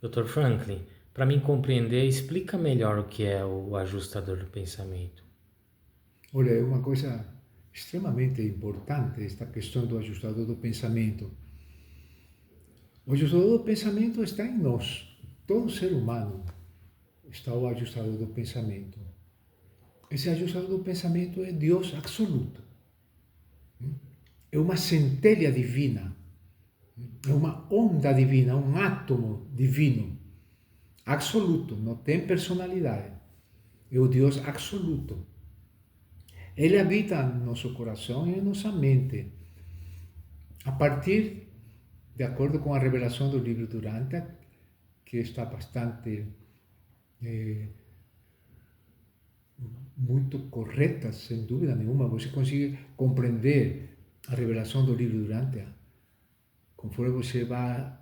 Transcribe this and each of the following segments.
Dr. Franklin, para mim compreender, explica melhor o que é o ajustador do pensamento. Olha, é uma coisa extremamente importante esta questão do ajustador do pensamento. O ajustador do pensamento está em nós. Todo ser humano está o ajustador do pensamento. Esse ajustador do pensamento é Deus absoluto. É uma centelha divina. É uma onda divina, um átomo divino. Absoluto, não tem personalidade. É o Deus absoluto. Ele habita no nosso coração e em nossa mente. A partir, de acordo com a revelação do livro Durante, que está bastante muito correta, sem dúvida nenhuma, você consegue compreender a revelação do livro Durante conforme você vai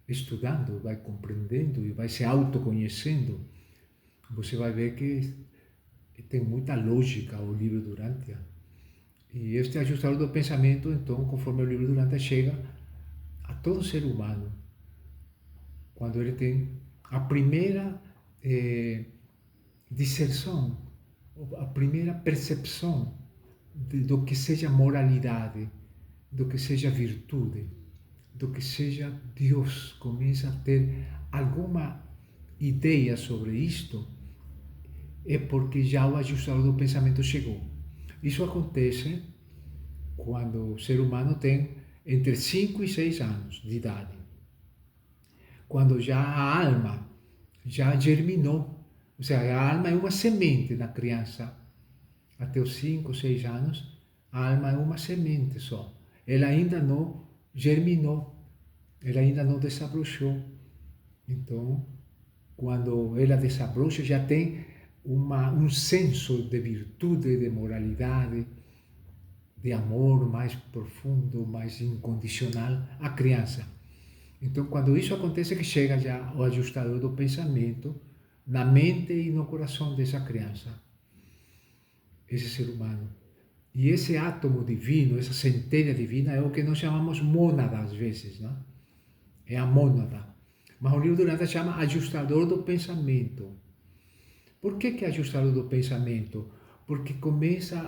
estudando, vai compreendendo e vai se autoconhecendo. Você vai ver que tem muita lógica o livro Durante. E este ajustador do pensamento, então, conforme o livro Durante chega a todo ser humano, quando ele tem a primeira disserção, a primeira percepção do que seja moralidade, do que seja virtude, do que seja Deus, começa a ter alguma ideia sobre isto, é porque já o ajustador do pensamento chegou. Isso acontece quando o ser humano tem entre 5 e 6 anos de idade. Quando já a alma já germinou, ou seja, a alma é uma semente na criança. Até os 5, 6 anos, a alma é uma semente só. Ela ainda não germinou, ela ainda não desabrochou. Então, quando ela desabrocha, já tem um senso de virtude, de moralidade, de amor mais profundo, mais incondicional à criança. Então, quando isso acontece, que chega já o ajustador do pensamento na mente e no coração dessa criança, esse ser humano. E esse átomo divino, essa centelha divina, é o que nós chamamos mônada às vezes, não? É a mônada. Mas o livro Durante chama ajustador do pensamento. Por que é ajustador do pensamento? Porque começa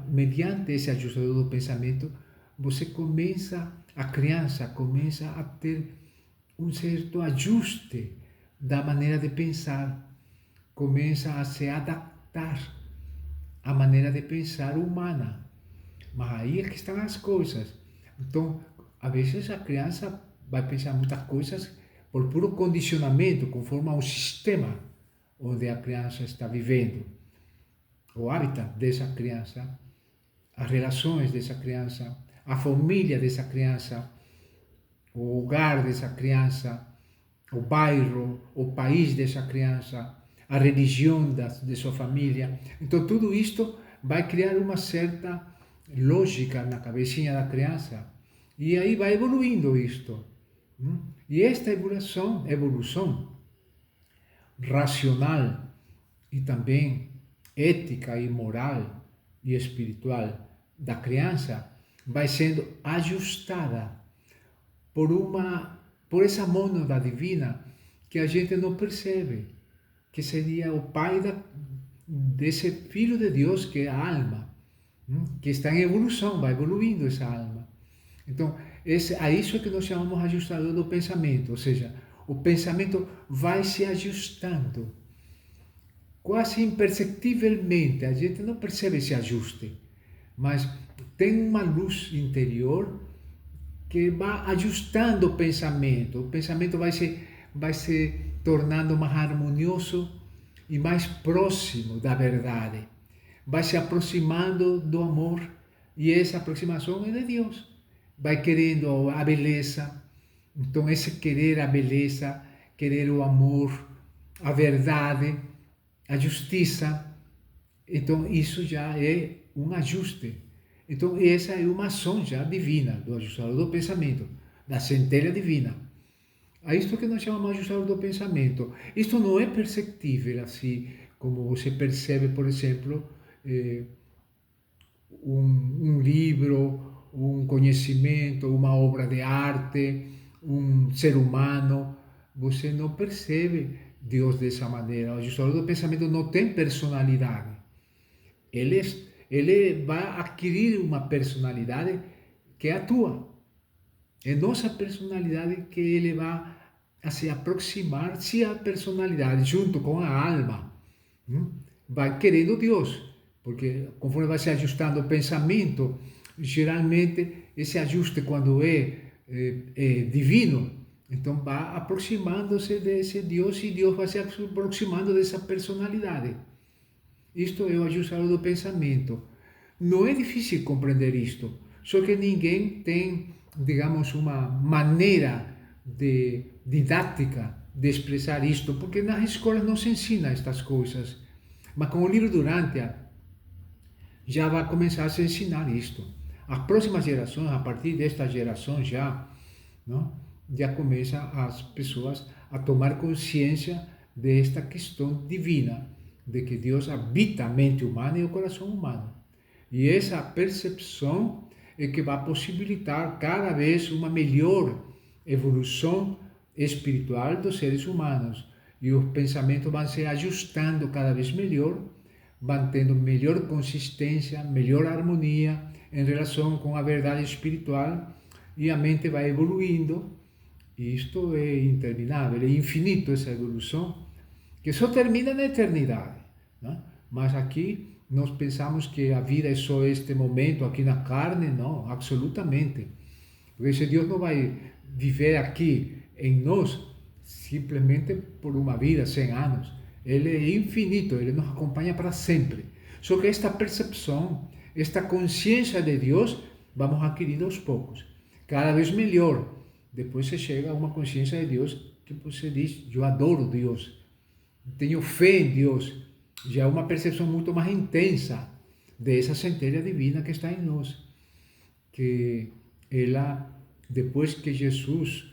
mediante esse ajustador do pensamento, você começa, a criança começa a ter um certo ajuste da maneira de pensar, começa a se adaptar à maneira de pensar humana. Mas aí é que estão as coisas. Então, às vezes a criança vai pensar muitas coisas por puro condicionamento, conforme ao sistema onde a criança está vivendo, o hábitat dessa criança, as relações dessa criança, a família dessa criança, o lugar dessa criança, o bairro, o país dessa criança, a religião de sua família. Então, tudo isto vai criar uma certa lógica na cabecinha da criança. E aí vai evoluindo isto. E esta evolução racional e também ética e moral e espiritual da criança vai sendo ajustada por essa mônada divina que a gente não percebe, que seria o pai desse filho de Deus que é a alma, que está em evolução, vai evoluindo essa alma. Então, a isso é que nós chamamos ajustador do pensamento, ou seja, o pensamento vai se ajustando quase imperceptivelmente, a gente não percebe esse ajuste, mas tem uma luz interior que vai ajustando o pensamento vai se tornando mais harmonioso e mais próximo da verdade, vai se aproximando do amor, e essa aproximação é de Deus, vai querendo a beleza, então esse querer a beleza, querer o amor, a verdade, a justiça, então isso já é um ajuste. Então essa é uma ação já divina, do ajustador do pensamento, da centelha divina. A isto que nós chamamos de ajustador do pensamento. Isto não é perceptível assim, como você percebe, por exemplo, um livro, um conhecimento, uma obra de arte, um ser humano. você não percebe Deus dessa maneira. O ajustador do pensamento não tem personalidade. Ele, ele vai adquirir uma personalidade que é a tua. É nossa personalidade que ele vai a se aproximar, se a personalidade junto com a alma vai querendo Deus, porque conforme vai se ajustando o pensamento, geralmente esse ajuste quando é divino, então vai aproximando-se desse Deus e Deus vai se aproximando dessa personalidade. Isto é o ajustador do pensamento. Não é difícil compreender isto, só que ninguém tem, digamos, uma maneira didática de expressar isto, porque nas escolas não se ensina estas coisas. Mas com o livro Durantia já vai começar a se ensinar isto. As próximas gerações, a partir desta geração já, não? Já começam as pessoas a tomar consciência desta questão divina, de que Deus habita a mente humana e o coração humano. E essa percepção é que vai possibilitar cada vez uma melhor evolução espiritual dos seres humanos. E os pensamentos vão se ajustando cada vez melhor, vão tendo melhor consistência, melhor harmonia em relação com a verdade espiritual, e a mente vai evoluindo. E isto é interminável, é infinito essa evolução, que só termina na eternidade, né? Mas aqui nós pensamos que a vida é só este momento aqui na carne. Não, absolutamente. Porque esse Deus não vai viver aqui em nós simplesmente por uma vida, 100 anos. Ele é infinito, ele nos acompanha para sempre. Só que esta percepção, esta consciência de Deus, vamos adquirindo aos poucos, cada vez melhor. Depois você chega a uma consciência de Deus que você diz: eu adoro Deus, tenho fé em Deus. Já é uma percepção muito mais intensa dessa centelha divina que está em nós. Que ela, depois que Jesus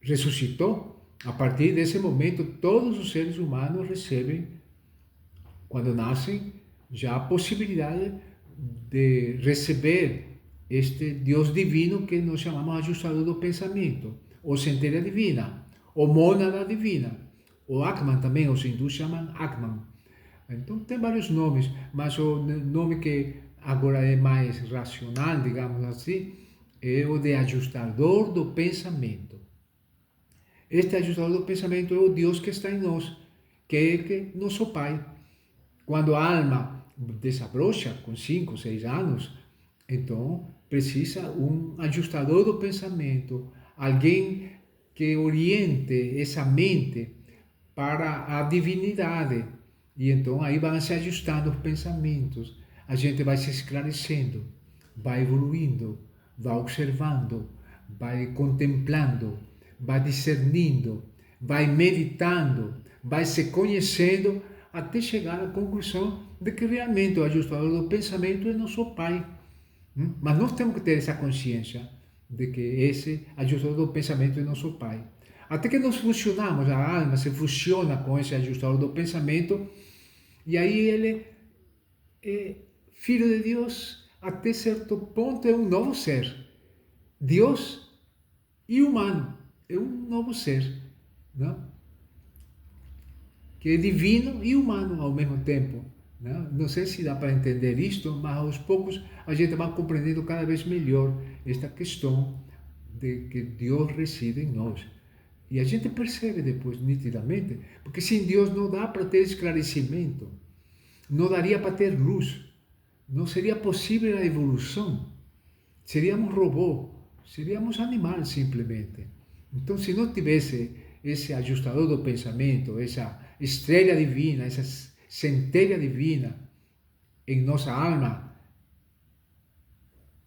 ressuscitou, a partir desse momento, todos os seres humanos recebem, quando nascem, já a possibilidade de receber este Deus divino que nós chamamos ajustador do pensamento, ou centelha divina, ou mônada divina, ou Atman também, os hindus chamam Atman. Então tem vários nomes, mas o nome que agora é mais racional, digamos assim, é o de ajustador do pensamento. Este ajustador do pensamento é o Deus que está em nós, que é nosso Pai. Quando a alma desabrocha com 5, 6 anos, então precisa um ajustador do pensamento, alguém que oriente essa mente para a divinidade. E então aí vão se ajustando os pensamentos, a gente vai se esclarecendo, vai evoluindo, vai observando, vai contemplando, vai discernindo, vai meditando, vai se conhecendo, até chegar à conclusão de que realmente o ajustador do pensamento é nosso Pai. Mas nós temos que ter essa consciência de que esse ajustador do pensamento é nosso Pai. Até que nós fusionamos, a alma se fusiona com esse ajustador do pensamento, e aí ele é filho de Deus, até certo ponto é um novo ser. Deus e humano, é um novo ser, não? Que é divino e humano ao mesmo tempo. Não sei se dá para entender isto, mas aos poucos a gente vai compreendendo cada vez melhor esta questão de que Deus reside em nós. E a gente percebe depois nitidamente, porque sem Deus não dá para ter esclarecimento, não daria para ter luz, não seria possível a evolução, seríamos robô, seríamos animal simplesmente. Então, se não tivesse esse ajustador do pensamento, essa estrela divina, essa centelha divina em nossa alma,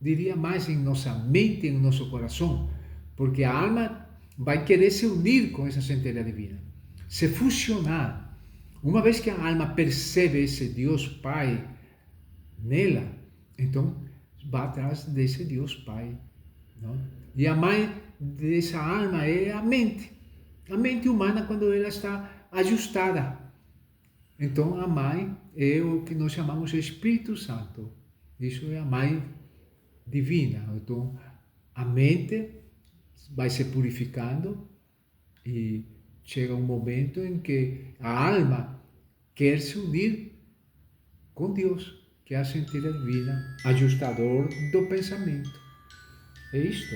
diria mais em nossa mente, em nosso coração, porque a alma vai querer se unir com essa centelha divina, se fusionar. Uma vez que a alma percebe esse Deus Pai nela, então vai atrás desse Deus Pai, não? E a mãe dessa alma é a mente humana quando ela está ajustada. Então a mãe é o que nós chamamos de Espírito Santo. Isso é a mãe divina. Então a mente vai se purificando e chega um momento em que a alma quer se unir com Deus, que é a sentir a vida, ajustador do pensamento. É isto.